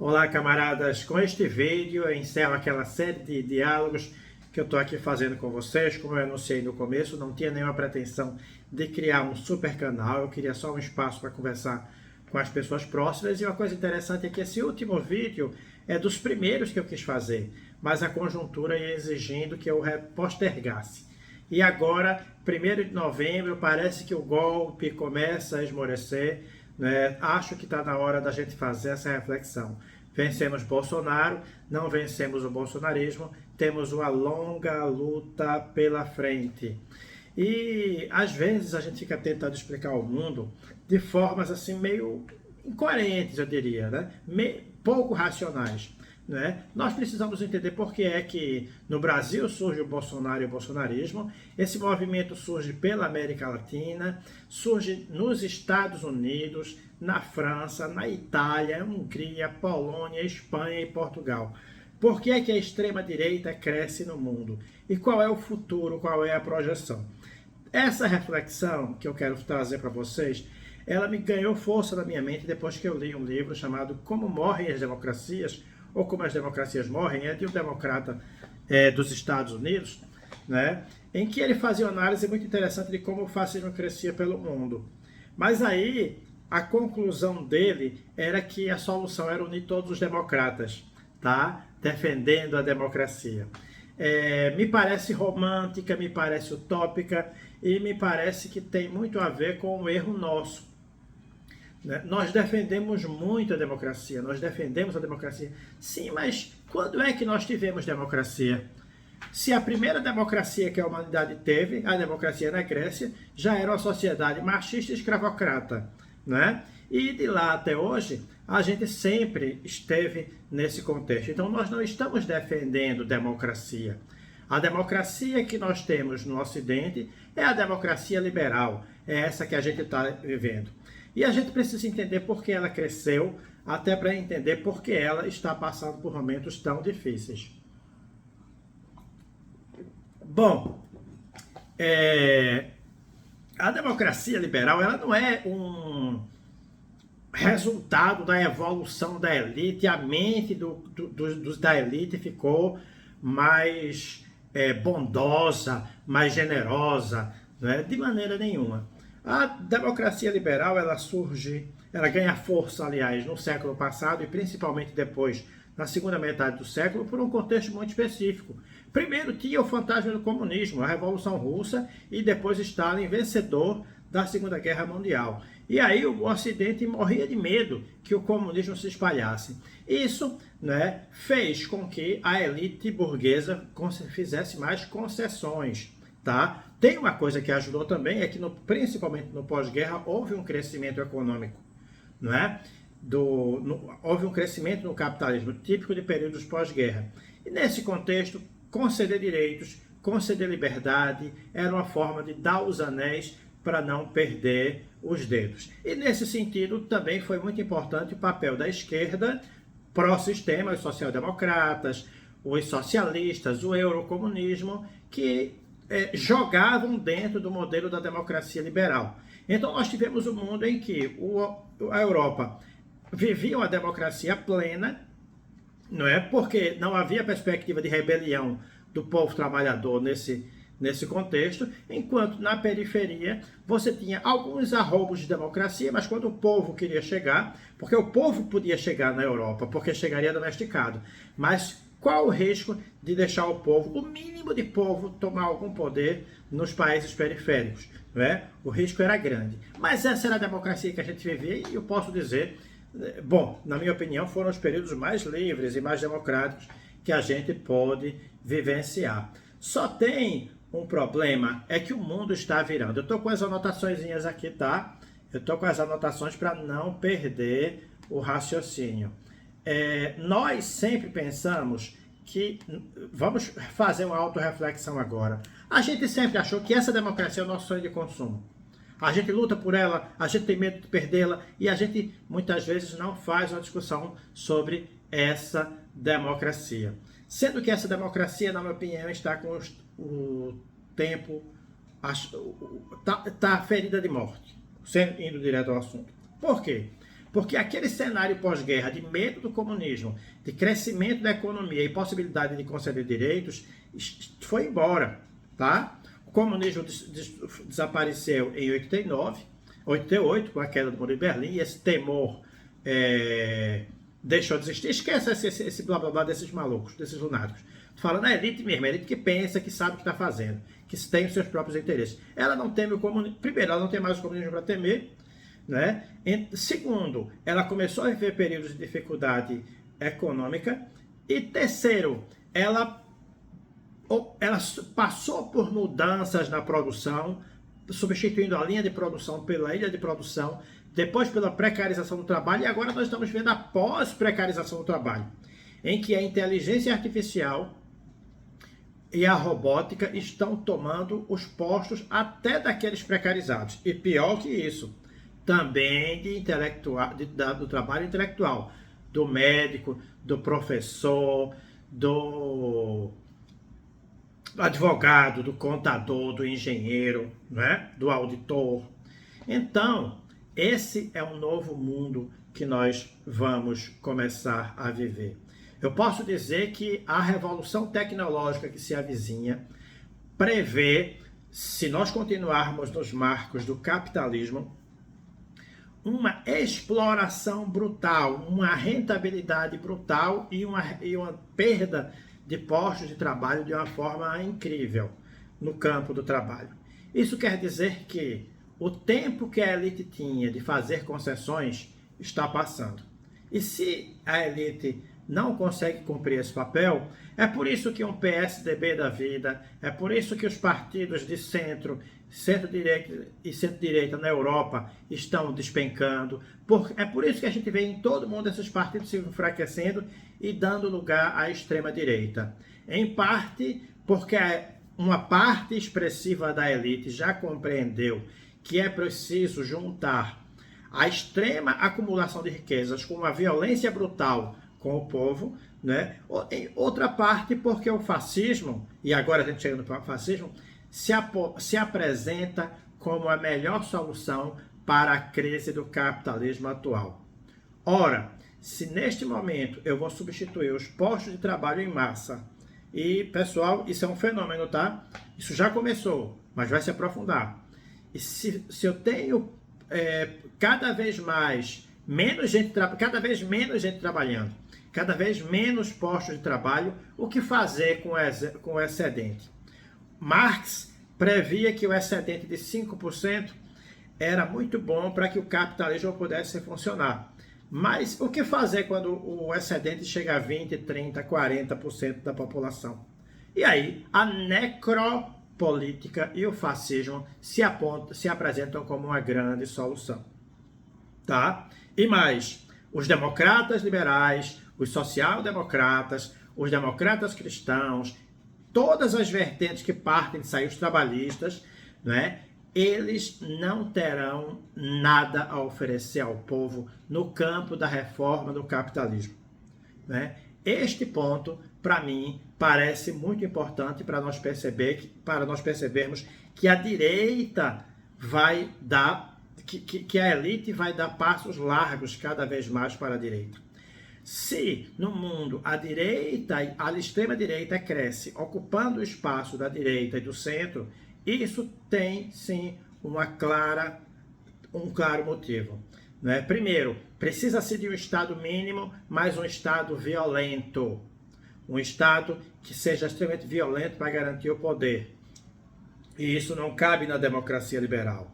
Olá, camaradas! Com este vídeo eu encerro aquela série de diálogos que eu estou aqui fazendo com vocês. Como eu anunciei no começo, não tinha nenhuma pretensão de criar um super canal, eu queria só um espaço para conversar com as pessoas próximas. E uma coisa interessante é que esse último vídeo é dos primeiros que eu quis fazer, mas a conjuntura ia exigindo que eu postergasse. E agora, 1º de novembro, parece que o golpe começa a esmorecer, né? Acho que está na hora da gente fazer essa reflexão. Vencemos Bolsonaro, não vencemos o bolsonarismo, temos uma longa luta pela frente. E às vezes a gente fica tentando explicar ao mundo de formas assim meio incoerentes, eu diria, né? Pouco racionais. Né? Nós precisamos entender por que é que no Brasil surge o Bolsonaro e o bolsonarismo. Esse movimento surge pela América Latina, surge nos Estados Unidos, na França, na Itália, Hungria, Polônia, Espanha e Portugal. Por que é que a extrema-direita cresce no mundo? E qual é o futuro, qual é a projeção? Essa reflexão que eu quero trazer para vocês, ela me ganhou força na minha mente depois que eu li um livro chamado Como Morrem as Democracias, ou Como as Democracias Morrem, é de um democrata dos Estados Unidos, né, em que ele fazia uma análise muito interessante de como o fascismo crescia pelo mundo. Mas aí, a conclusão dele era que a solução era unir todos os democratas, tá? Defendendo a democracia. Me parece romântica, me parece utópica e me parece que tem muito a ver com um erro nosso. Nós defendemos muito a democracia, nós defendemos a democracia. Sim, mas quando é que nós tivemos democracia? Se a primeira democracia que a humanidade teve, a democracia na Grécia, já era uma sociedade machista e escravocrata, né? E de lá até hoje, a gente sempre esteve nesse contexto. Então nós não estamos defendendo democracia. A democracia que nós temos no Ocidente é a democracia liberal, é essa que a gente está vivendo. E a gente precisa entender por que ela cresceu, até para entender por que ela está passando por momentos tão difíceis. Bom, a democracia liberal ela não é um resultado da evolução da elite, a mente da elite ficou mais bondosa, mais generosa, né? De maneira nenhuma. A democracia liberal, ela ganha força, aliás, no século passado e principalmente depois, na segunda metade do século, por um contexto muito específico. Primeiro tinha o fantasma do comunismo, a Revolução Russa, e depois Stalin, vencedor da Segunda Guerra Mundial. E aí o Ocidente morria de medo que o comunismo se espalhasse. Isso, né, fez com que a elite burguesa fizesse mais concessões. Tá? Tem uma coisa que ajudou também, é que principalmente no pós-guerra houve um crescimento econômico, não é? Houve um crescimento no capitalismo típico de períodos pós-guerra. E nesse contexto, conceder direitos, conceder liberdade, era uma forma de dar os anéis para não perder os dedos. E nesse sentido também foi muito importante o papel da esquerda pró-sistema, os social-democratas, os socialistas, o eurocomunismo, que jogavam dentro do modelo da democracia liberal. Então nós tivemos um mundo em que a Europa vivia uma democracia plena, não é? Porque não havia perspectiva de rebelião do povo trabalhador nesse contexto, enquanto na periferia você tinha alguns arroubos de democracia, mas quando o povo queria chegar, porque o povo podia chegar na Europa, porque chegaria domesticado, mas qual o risco de deixar o povo, o mínimo de povo, tomar algum poder nos países periféricos? Não é? O risco era grande. Mas essa era a democracia que a gente vivia e eu posso dizer, bom, na minha opinião, foram os períodos mais livres e mais democráticos que a gente pode vivenciar. Só tem um problema, é que o mundo está virando. Eu estou com as anotaçõezinhas aqui, tá? Eu estou com as anotações para não perder o raciocínio. Nós sempre pensamos que vamos fazer uma autorreflexão agora. A gente sempre achou que essa democracia é o nosso sonho de consumo. A gente luta por ela, a gente tem medo de perdê-la e a gente muitas vezes não faz uma discussão sobre essa democracia. Sendo que essa democracia, na minha opinião, está com o tempo, está ferida de morte, indo direto ao assunto. Por quê? Porque aquele cenário pós-guerra de medo do comunismo, de crescimento da economia e possibilidade de conceder direitos, foi embora, tá? O comunismo desapareceu em 89, 88, com a queda do Muro de Berlim, e esse temor deixou de existir. Esquece esse blá blá blá desses malucos, desses lunáticos. Falando a elite mesmo, a elite que pensa, que sabe o que está fazendo, que tem os seus próprios interesses. Ela não teme o comunismo. Primeiro, ela não tem mais o comunismo para temer, né? Segundo, ela começou a viver períodos de dificuldade econômica. E terceiro, ela passou por mudanças na produção, substituindo a linha de produção pela ilha de produção, depois pela precarização do trabalho, e agora nós estamos vendo a pós-precarização do trabalho, em que a inteligência artificial e a robótica estão tomando os postos até daqueles precarizados. E pior que isso, também do trabalho intelectual, do médico, do professor, do advogado, do contador, do engenheiro, né? Do auditor. Então, esse é um novo mundo que nós vamos começar a viver. Eu posso dizer que a revolução tecnológica que se avizinha prevê, se nós continuarmos nos marcos do capitalismo, uma exploração brutal, uma rentabilidade brutal e uma perda de postos de trabalho de uma forma incrível no campo do trabalho. Isso quer dizer que o tempo que a elite tinha de fazer concessões está passando. E se a elite não consegue cumprir esse papel, é por isso que um PSDB da vida, é por isso que os partidos de centro-direita e centro-direita na Europa estão despencando, é por isso que a gente vê em todo mundo esses partidos se enfraquecendo e dando lugar à extrema-direita. Em parte porque uma parte expressiva da elite já compreendeu que é preciso juntar a extrema acumulação de riquezas com uma violência brutal com o povo, né? Em outra parte, porque o fascismo, e agora a gente chega no fascismo, se apresenta como a melhor solução para a crise do capitalismo atual. Ora, se neste momento eu vou substituir os postos de trabalho em massa, e pessoal, isso é um fenômeno, tá? Isso já começou, mas vai se aprofundar. E se eu tenho cada vez menos gente trabalhando, cada vez menos postos de trabalho, o que fazer com o excedente? Marx previa que o excedente de 5% era muito bom para que o capitalismo pudesse funcionar. Mas o que fazer quando o excedente chega a 20, 30, 40% da população? E aí a necropolítica e o fascismo se apresentam como uma grande solução. Tá? E mais, os democratas liberais, os social-democratas, os democratas cristãos, todas as vertentes que partem de sair os trabalhistas, né, eles não terão nada a oferecer ao povo no campo da reforma do capitalismo, né? Este ponto, para mim, parece muito importante para nós percebermos que a direita vai dar, que a elite vai dar passos largos cada vez mais para a direita. Se no mundo a extrema-direita cresce, ocupando o espaço da direita e do centro, isso tem sim um claro motivo. Né? Primeiro, precisa-se de um Estado mínimo, mas um Estado violento. Um Estado que seja extremamente violento para garantir o poder. E isso não cabe na democracia liberal.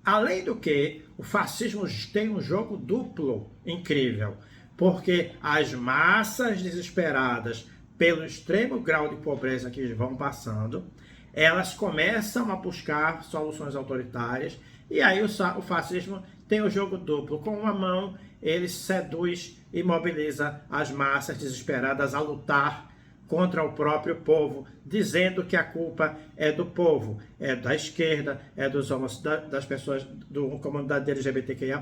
Além do que, o fascismo tem um jogo duplo incrível. Porque as massas desesperadas pelo extremo grau de pobreza que vão passando, elas começam a buscar soluções autoritárias, e aí o fascismo tem o jogo duplo. Com uma mão, ele seduz e mobiliza as massas desesperadas a lutar contra o próprio povo, dizendo que a culpa é do povo, é da esquerda, é das pessoas da comunidade LGBTQIA+,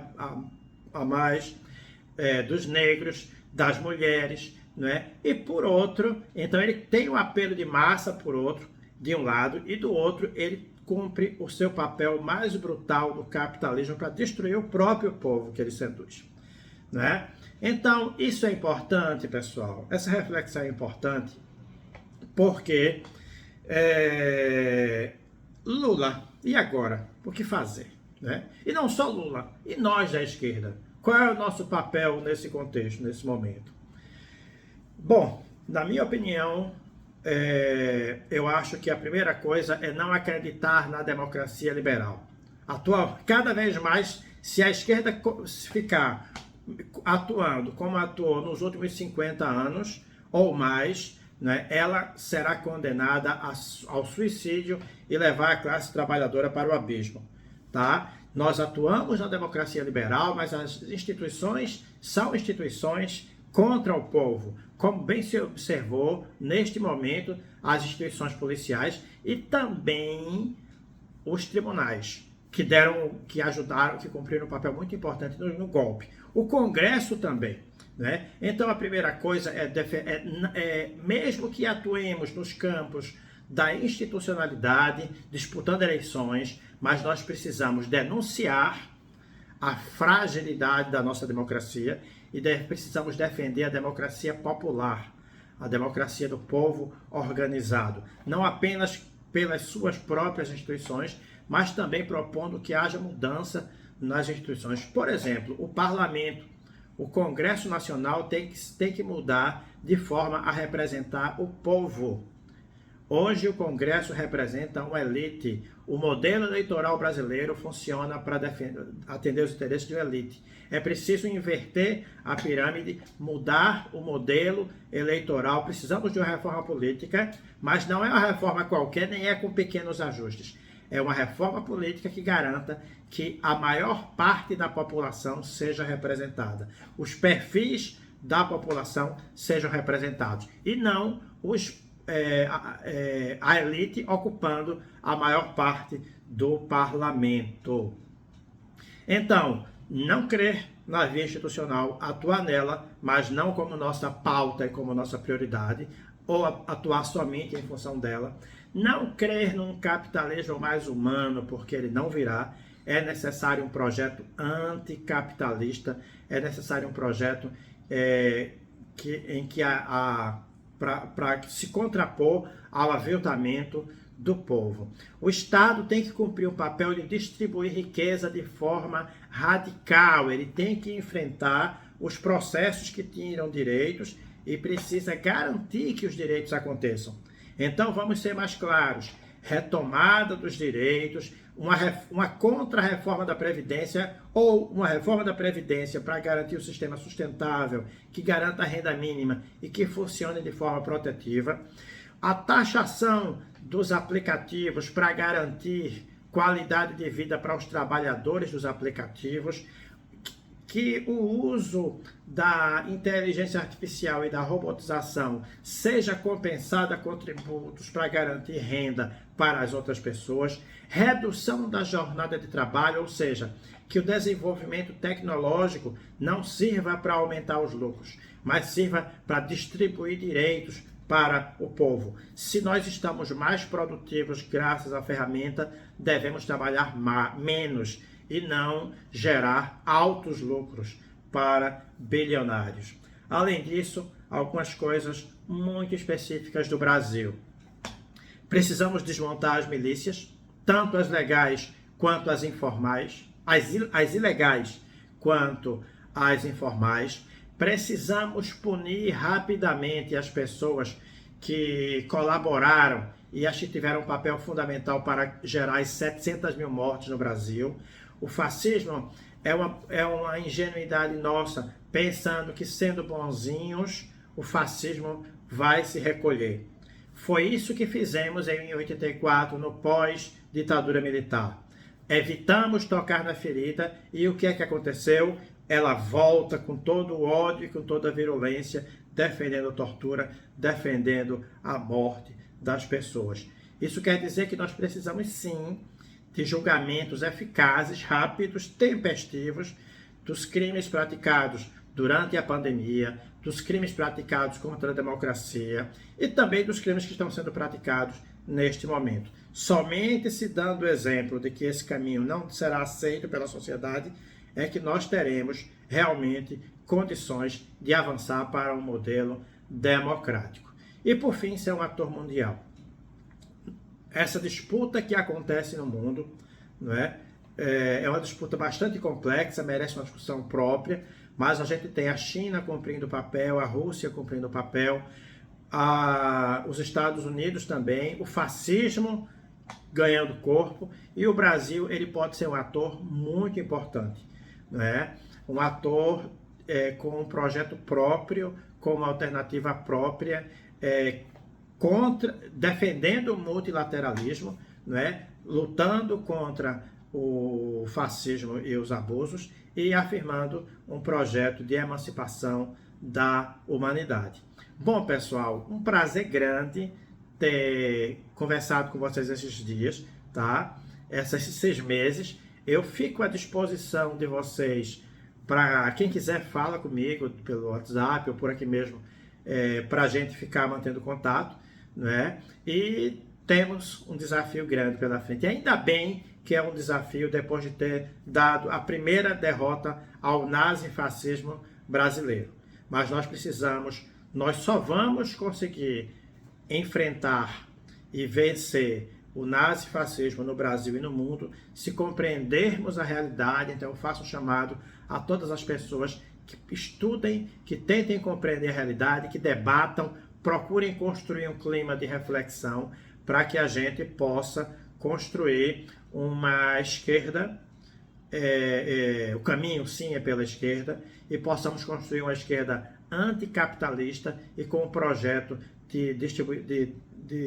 dos negros, das mulheres, né? E por outro, então ele tem um apelo de massa por outro, de um lado, e do outro ele cumpre o seu papel mais brutal do capitalismo para destruir o próprio povo que ele seduz. né? Então, isso é importante, pessoal. Essa reflexão é importante porque Lula, e agora? O que fazer? Né? E não só Lula, e nós da esquerda. Qual é o nosso papel nesse contexto, nesse momento? Bom, na minha opinião, eu acho que a primeira coisa é não acreditar na democracia liberal. Cada vez mais, se a esquerda ficar atuando como atuou nos últimos 50 anos ou mais, né, ela será condenada ao suicídio e levar a classe trabalhadora para o abismo. Tá? Nós atuamos na democracia liberal, mas as instituições são instituições contra o povo, como bem se observou neste momento as instituições policiais e também os tribunais, que ajudaram, que cumpriram um papel muito importante no golpe. O Congresso também. Né? Então a primeira coisa mesmo que atuemos nos campos da institucionalidade, disputando eleições, mas nós precisamos denunciar a fragilidade da nossa democracia e precisamos defender a democracia popular, a democracia do povo organizado, não apenas pelas suas próprias instituições, mas também propondo que haja mudança nas instituições. Por exemplo, o parlamento, o Congresso Nacional tem que mudar de forma a representar o povo. Hoje o Congresso representa uma elite. O modelo eleitoral brasileiro funciona para atender os interesses de uma elite. É preciso inverter a pirâmide, mudar o modelo eleitoral. Precisamos de uma reforma política, mas não é uma reforma qualquer, nem é com pequenos ajustes. É uma reforma política que garanta que a maior parte da população seja representada. Os perfis da população sejam representados. E não a elite ocupando a maior parte do parlamento. Então, não crer na via institucional, atuar nela, mas não como nossa pauta e como nossa prioridade, ou atuar somente em função dela. Não crer num capitalismo mais humano, porque ele não virá. É necessário um projeto anticapitalista, é necessário um projeto para se contrapor ao aviltamento do povo. O Estado tem que cumprir o papel de distribuir riqueza de forma radical, ele tem que enfrentar os processos que tiram direitos e precisa garantir que os direitos aconteçam. Então vamos ser mais claros, retomada dos direitos, uma contra-reforma da Previdência ou uma reforma da Previdência para garantir um sistema sustentável, que garanta a renda mínima e que funcione de forma protetiva. A taxação dos aplicativos para garantir qualidade de vida para os trabalhadores dos aplicativos, que o uso da inteligência artificial e da robotização seja compensado a contributos para garantir renda para as outras pessoas, redução da jornada de trabalho, ou seja, que o desenvolvimento tecnológico não sirva para aumentar os lucros, mas sirva para distribuir direitos para o povo. Se nós estamos mais produtivos graças à ferramenta, devemos trabalhar menos e não gerar altos lucros para bilionários. Além disso, algumas coisas muito específicas do Brasil. Precisamos desmontar as milícias, tanto as legais quanto as informais, as ilegais quanto as informais. Precisamos punir rapidamente as pessoas que colaboraram e acho que tiveram um papel fundamental para gerar as 700 mil mortes no Brasil. O fascismo é uma ingenuidade nossa, pensando que sendo bonzinhos, o fascismo vai se recolher. Foi isso que fizemos em 84, no pós-ditadura militar. Evitamos tocar na ferida e o que é que aconteceu? Ela volta com todo o ódio e com toda a virulência, defendendo a tortura, defendendo a morte das pessoas. Isso quer dizer que nós precisamos sim de julgamentos eficazes, rápidos, tempestivos dos crimes praticados durante a pandemia, dos crimes praticados contra a democracia e também dos crimes que estão sendo praticados neste momento. Somente se dando o exemplo de que esse caminho não será aceito pela sociedade é que nós teremos realmente condições de avançar para um modelo democrático. E por fim, ser um ator mundial. Essa disputa que acontece no mundo, não é? É uma disputa bastante complexa, merece uma discussão própria, mas a gente tem a China cumprindo o papel, a Rússia cumprindo o papel, os Estados Unidos também, o fascismo ganhando corpo, e o Brasil ele pode ser um ator muito importante, não é? Um ator com um projeto próprio, com uma alternativa própria, defendendo o multilateralismo, não é? Lutando contra o fascismo e os abusos e afirmando um projeto de emancipação da humanidade. Bom, pessoal, um prazer grande ter conversado com vocês esses dias, tá? Esses 6 meses. Eu fico à disposição de vocês para quem quiser fala comigo pelo WhatsApp ou por aqui mesmo, para a gente ficar mantendo contato, né? E temos um desafio grande pela frente. E ainda bem que é um desafio depois de ter dado a primeira derrota ao nazifascismo brasileiro. Mas nós só vamos conseguir enfrentar e vencer o nazifascismo no Brasil e no mundo se compreendermos a realidade. Então eu faço um chamado a todas as pessoas que estudem, que tentem compreender a realidade, que debatam, procurem construir um clima de reflexão para que a gente possa construir uma esquerda, o caminho sim é pela esquerda, e possamos construir uma esquerda anticapitalista e com um projeto de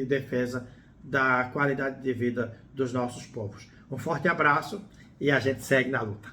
defesa da qualidade de vida dos nossos povos. Um forte abraço e a gente segue na luta.